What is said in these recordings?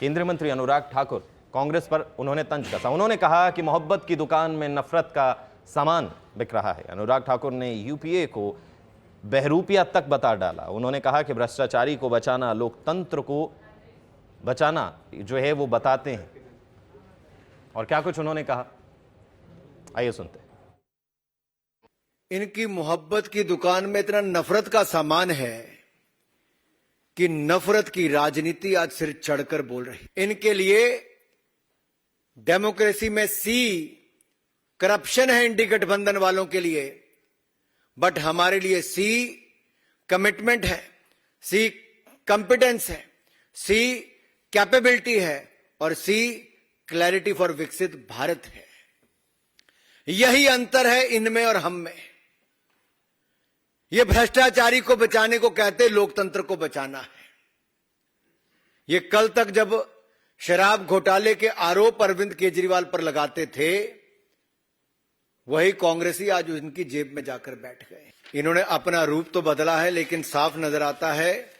केंद्रीय मंत्री अनुराग ठाकुर कांग्रेस पर उन्होंने तंज कसा। उन्होंने कहा कि मोहब्बत की दुकान में नफरत का सामान बिक रहा है। अनुराग ठाकुर ने यूपीए को बहरूपिया तक बता डाला। उन्होंने कहा कि भ्रष्टाचारी को बचाना, लोकतंत्र को बचाना जो है वो बताते हैं। और क्या कुछ उन्होंने कहा, आइए सुनते हैं। इनकी मोहब्बत की दुकान में इतना नफरत का सामान है कि नफरत की राजनीति आज सिर चढ़कर बोल रही। इनके लिए डेमोक्रेसी में सी करप्शन है, इंडी गठबंधन वालों के लिए, बट हमारे लिए सी कमिटमेंट है, सी कॉम्पिटेंस है, सी कैपेबिलिटी है और सी क्लैरिटी फॉर विकसित भारत है। यही अंतर है इनमें और हम में। ये भ्रष्टाचारी को बचाने को कहते, लोकतंत्र को बचाना है। ये कल तक जब शराब घोटाले के आरोप अरविंद केजरीवाल पर लगाते थे, वही कांग्रेसी आज उनकी जेब में जाकर बैठ गए। इन्होंने अपना रूप तो बदला है, लेकिन साफ नजर आता है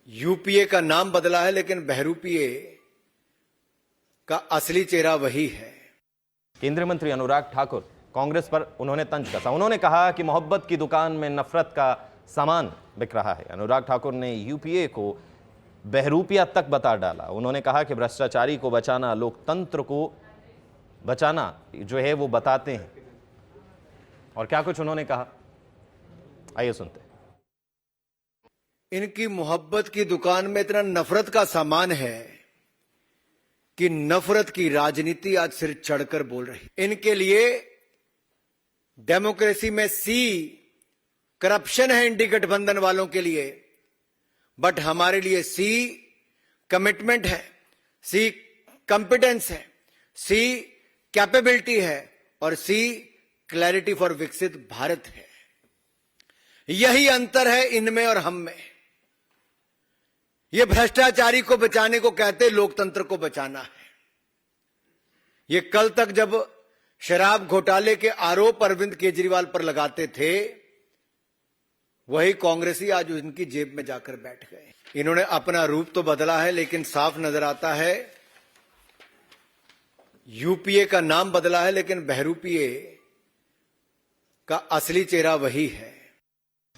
यूपीए का नाम बदला है, लेकिन बहरूपीए का असली चेहरा वही है। केंद्रीय मंत्री अनुराग ठाकुर कांग्रेस पर उन्होंने तंज कसा। उन्होंने कहा कि मोहब्बत की दुकान में नफरत का सामान बिक रहा है। अनुराग ठाकुर ने यूपीए को बहरूपिया तक बता डाला। उन्होंने कहा कि भ्रष्टाचारी को बचाना, लोकतंत्र को बचाना जो है वो बताते हैं। और क्या कुछ उन्होंने कहा, आइए सुनते हैं। इनकी मोहब्बत की दुकान में इतना नफरत का सामान है कि नफरत की राजनीति आज सिर चढ़कर बोल रही। इनके लिए डेमोक्रेसी में सी करप्शन है, इंडी गठबंधन वालों के लिए, बट हमारे लिए सी कमिटमेंट है, सी कॉम्पिटेंस है, सी कैपेबिलिटी है और सी क्लैरिटी फॉर विकसित भारत है। यही अंतर है इनमें और हम में। ये भ्रष्टाचारी को बचाने को कहते, लोकतंत्र को बचाना है। ये कल तक जब शराब घोटाले के आरोप अरविंद केजरीवाल पर लगाते थे, वही कांग्रेसी आज उनकी जेब में जाकर बैठ गए। इन्होंने अपना रूप तो बदला है, लेकिन साफ नजर आता है यूपीए का नाम बदला है, लेकिन बहरूपीए का असली चेहरा वही है।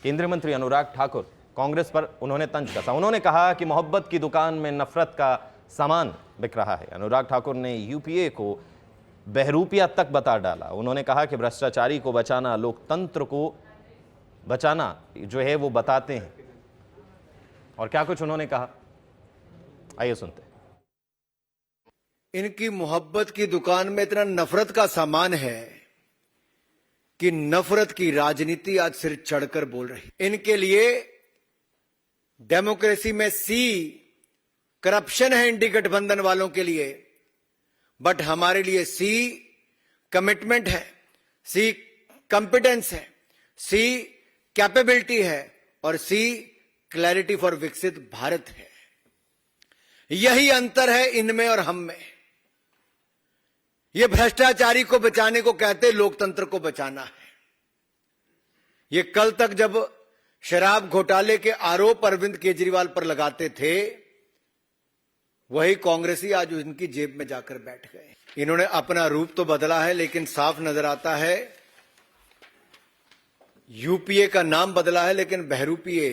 केंद्रीय मंत्री अनुराग ठाकुर कांग्रेस पर उन्होंने तंज कसा। उन्होंने कहा कि मोहब्बत की दुकान में नफरत का सामान बिक रहा है। अनुराग ठाकुर ने यूपीए को बहरूपिया तक बता डाला। उन्होंने कहा कि भ्रष्टाचारी को बचाना, लोकतंत्र को बचाना जो है वो बताते हैं। और क्या कुछ उन्होंने कहा, आइए सुनते हैं। इनकी मोहब्बत की दुकान में इतना नफरत का सामान है कि नफरत की राजनीति आज सिर चढ़कर बोल रही। इनके लिए डेमोक्रेसी में सी करप्शन है, इंडी गठबंधन वालों के लिए, बट हमारे लिए सी कमिटमेंट है, सी कॉम्पिटेंस है, सी कैपेबिलिटी है और सी क्लैरिटी फॉर विकसित भारत है। यही अंतर है इनमें और हम में। ये भ्रष्टाचारी को बचाने को कहते, लोकतंत्र को बचाना है। ये कल तक जब शराब घोटाले के आरोप अरविंद केजरीवाल पर लगाते थे, वही कांग्रेसी आज उनकी जेब में जाकर बैठ गए। इन्होंने अपना रूप तो बदला है, लेकिन साफ नजर आता है यूपीए का नाम बदला है, लेकिन बहरूपीए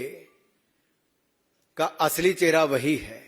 का असली चेहरा वही है।